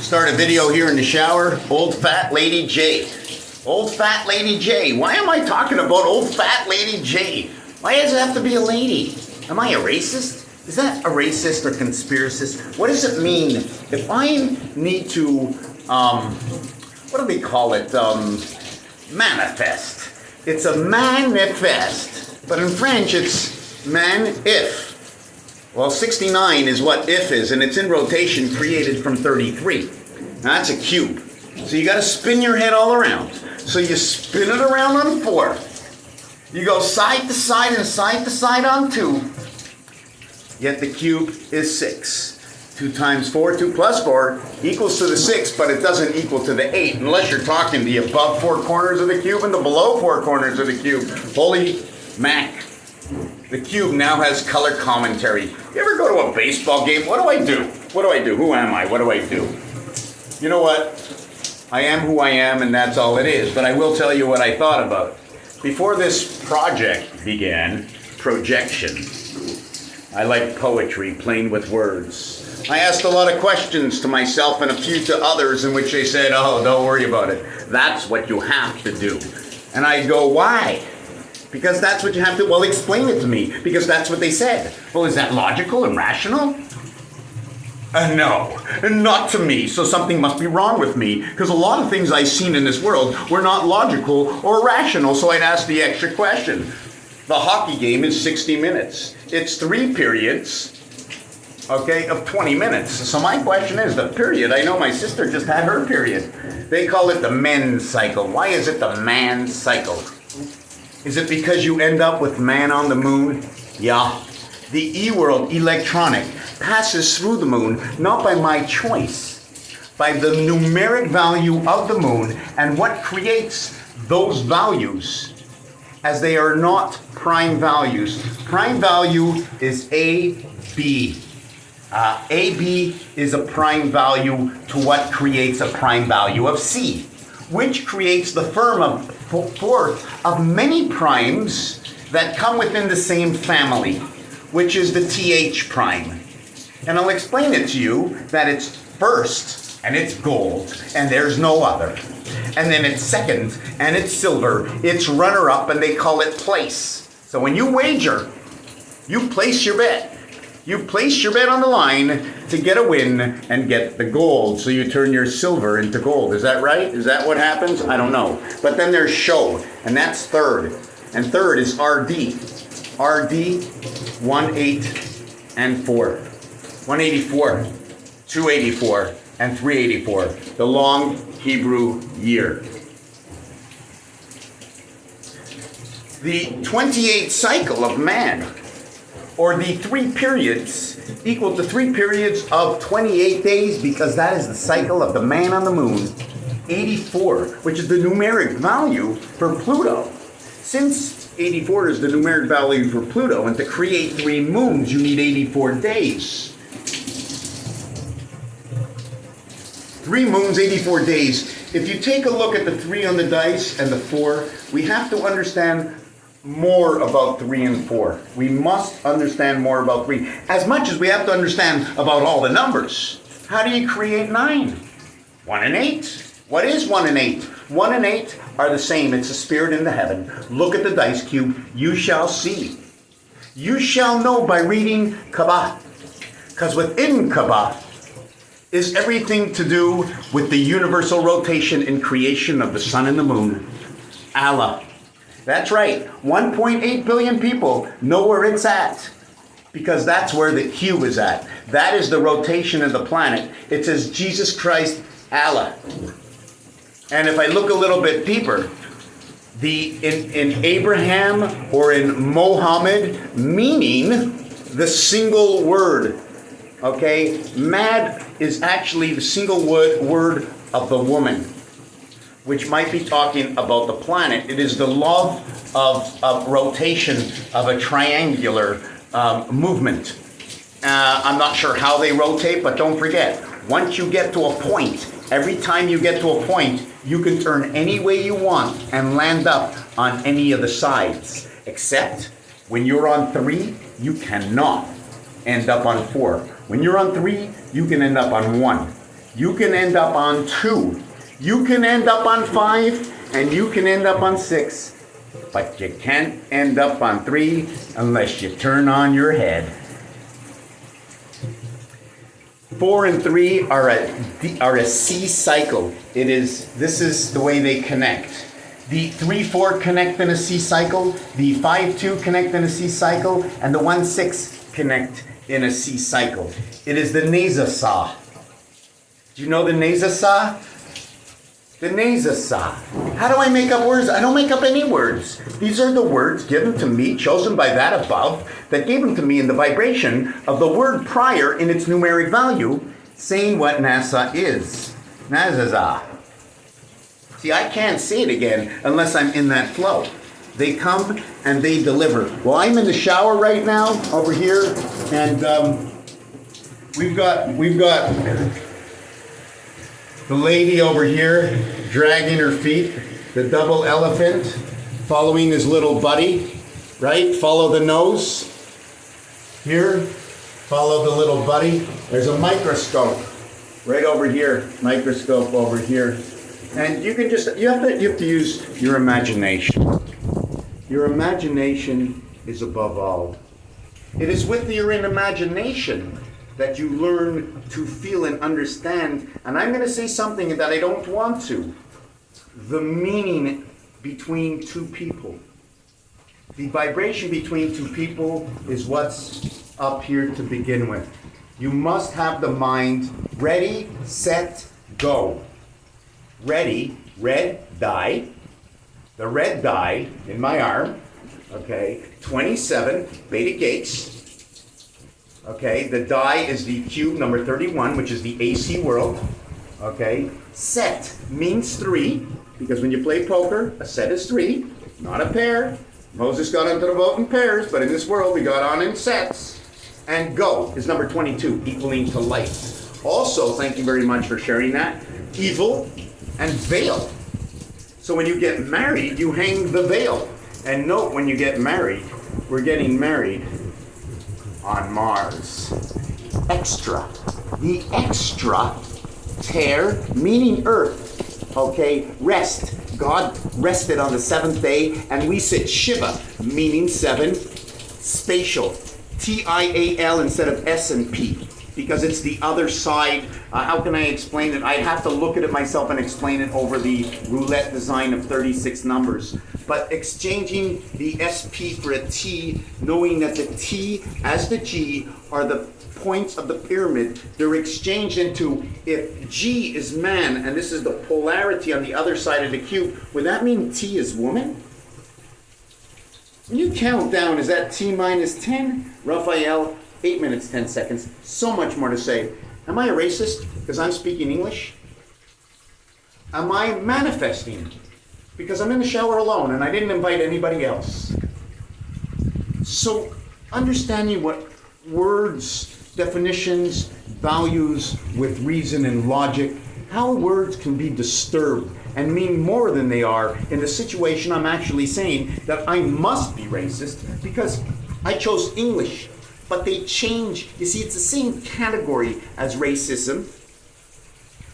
Start a video here in the shower. Old Fat Lady J. Old Fat Lady J. Why am I talking about Old Fat Lady J? Why does it have to be a lady? Am I a racist? Is that a racist or conspiracist? What does it mean if I need to, what do they call it? Manifest. It's a manifest. But in French, it's man-if. Well, 69 is what if is, and it's in rotation created from 33. Now, that's a cube. So you got to spin your head all around. So you spin it around on 4. You go side to side and side to side on 2. Yet the cube is 6. 2 times 4, 2 plus 4 equals to the 6, but it doesn't equal to the 8, unless you're talking the above 4 corners of the cube and the below 4 corners of the cube. Holy mac. The cube now has color commentary. You ever go to a baseball game? What do I do? What do I do? Who am I? What do I do? You know what? I am who I am, and that's all it is. But I will tell you what I thought about. Before this project began, projection, I like poetry, playing with words. I asked a lot of questions to myself and a few to others in which they said, oh, don't worry about it. That's what you have to do. And I go, why? Because that's what you have to, well, explain it to me, because that's what they said. Well, is that logical and rational? No, not to me, so something must be wrong with me, because a lot of things I've seen in this world were not logical or rational, so I'd ask the extra question. The hockey game is 60 minutes. It's 3 periods, okay, of 20 minutes. So my question is, the period, I know my sister just had her period. They call it the men's cycle. Why is it the man's cycle? Is it because you end up with man on the moon? Yeah. The E-world, electronic, passes through the moon, not by my choice, by the numeric value of the moon and what creates those values, as they are not prime values. Prime value is AB. AB is a prime value to what creates a prime value of C, which creates the fourth of many primes that come within the same family, which is the TH prime. And I'll explain it to you that it's first, and it's gold, and there's no other. And then it's second, and it's silver. It's runner-up, and they call it place. So when you wager, you place your bet. You place your bet on the line to get a win and get the gold. So you turn your silver into gold. Is that right? Is that what happens? I don't know. But then there's show, and that's third. And third is RD. RD, 1, 8, and 4. 184, 284, and 384. The long Hebrew year. The 28th cycle of man, or the 3 periods, equal to 3 periods of 28 days, because that is the cycle of the man on the moon. 84, which is the numeric value for Pluto. Since 84 is the numeric value for Pluto, and to create 3 moons, you need 84 days. 3 moons, 84 days. If you take a look at the 3 on the dice and the 4, we have to understand more about 3 and 4. We must understand more about 3, as much as we have to understand about all the numbers. How do you create 9? 1 and 8. What is 1 and 8? 1 and 8 are the same. It's a spirit in the heaven. Look at the dice cube. You shall see. You shall know by reading Kabbah. Because within Kabbah is everything to do with the universal rotation and creation of the sun and the moon. Allah. That's right. 1.8 billion people know where it's at, because that's where the cube is at. That is the rotation of the planet. It says Jesus Christ, Allah. And if I look a little bit deeper, in Abraham or in Mohammed, meaning the single word, okay? Mad is actually the single word of the woman, which might be talking about the planet. It is the love of rotation of a triangular movement. I'm not sure how they rotate, but don't forget, once you get to a point, every time you get to a point, you can turn any way you want and land up on any of the sides. Except when you're on 3, you cannot end up on 4. When you're on 3, you can end up on 1. You can end up on 2. You can end up on 5, and you can end up on 6. But you can't end up on 3 unless you turn on your head. 4 and 3 are a C cycle. This is the way they connect. The 3-4 connect in a C cycle, the 5-2 connect in a C cycle, and the 1-6 connect in a C cycle. It is the NASA saw. Do you know the NASA saw? The NASA saw. How do I make up words? I don't make up any words. These are the words given to me, chosen by that above, that gave them to me in the vibration of the word prior in its numeric value, saying what NASA is. NASA. See, I can't say it again unless I'm in that flow. They come and they deliver. Well, I'm in the shower right now over here, and we've got the lady over here dragging her feet, the double elephant, following his little buddy, right? Follow the nose. Here, follow the little buddy. There's a microscope right over here, microscope over here. And you can you have to use your imagination. Your imagination is above all. It is with your imagination that you learn to feel and understand, and I'm going to say something that I don't want to, the meaning between two people. The vibration between two people is what's up here to begin with. You must have the mind ready, set, go. Ready, red die. The red die in my arm, okay, 27 beta gates. Okay, the die is the cube number 31, which is the AC world. Okay, set means 3, because when you play poker, a set is 3, not a pair. Moses got onto the boat in pairs, but in this world we got on in sets. And go is number 22, equaling to light. Also, thank you very much for sharing that. Evil and veil. So when you get married, you hang the veil. And note, when you get married, we're getting married on Mars. Extra. The extra tear, meaning earth. Okay, rest. God rested on the 7th day, and we said Shiva, meaning 7. Spatial. T-I-A-L instead of S and P, because it's the other side. How can I explain it? I'd have to look at it myself and explain it over the roulette design of 36 numbers. But exchanging the SP for a T, knowing that the T as the G are the points of the pyramid, they're exchanged into, if G is man, and this is the polarity on the other side of the cube, would that mean T is woman? When you count down, is that T minus 10? Raphael, 8 minutes, 10 seconds. So much more to say. Am I a racist because I'm speaking English? Am I manifesting because I'm in the shower alone and I didn't invite anybody else? So understanding what words, definitions, values with reason and logic, how words can be disturbed and mean more than they are in the situation I'm actually saying that I must be racist because I chose English. But they change. You see, it's the same category as racism.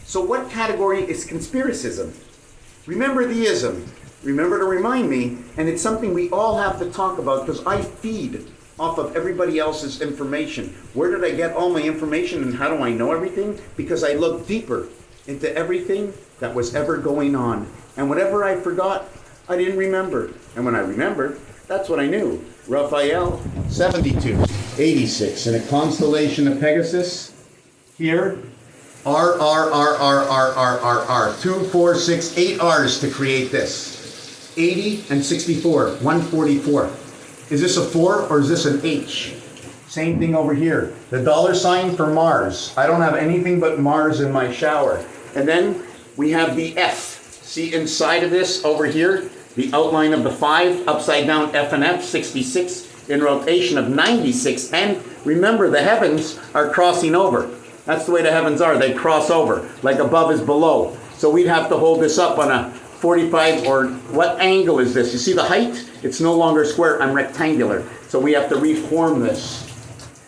So what category is conspiracism? Remember the ism. Remember to remind me, and it's something we all have to talk about because I feed off of everybody else's information. Where did I get all my information and how do I know everything? Because I look deeper into everything that was ever going on. And whatever I forgot, I didn't remember. And when I remembered, that's what I knew. Raphael, 72, 86. In a constellation of Pegasus, here, R. 2, 4, 6, 8 R's to create this. 80 and 64, 144. Is this a 4 or is this an H? Same thing over here. The $sign for Mars. I don't have anything but Mars in my shower. And then we have the F. See inside of this over here? The outline of the 5, upside down F and F, 66, in rotation of 96. And remember, the heavens are crossing over. That's the way the heavens are. They cross over, like above is below. So we'd have to hold this up on a 45, or what angle is this? You see the height? It's no longer square, I'm rectangular. So we have to reform this.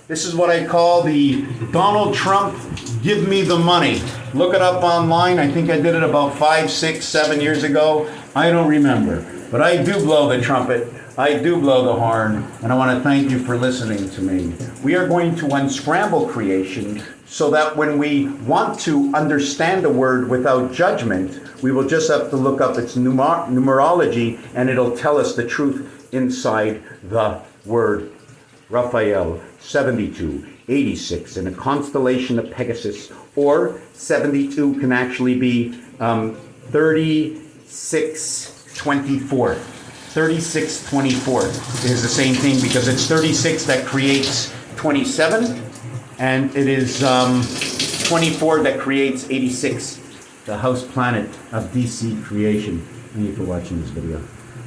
This is what I call the Donald Trump give me the money. Look it up online. I think I did it about 5, 6, 7 years ago. I don't remember. But I do blow the trumpet. I do blow the horn. And I want to thank you for listening to me. We are going to unscramble creation so that when we want to understand a word without judgment, we will just have to look up its numerology and it'll tell us the truth inside the word. Raphael, 72, 86, in a constellation of Pegasus, or 72 can actually be 3624. 3624 is the same thing because it's 36 that creates 27, and it is 24 that creates 86, the house planet of DC creation. Thank you for watching this video.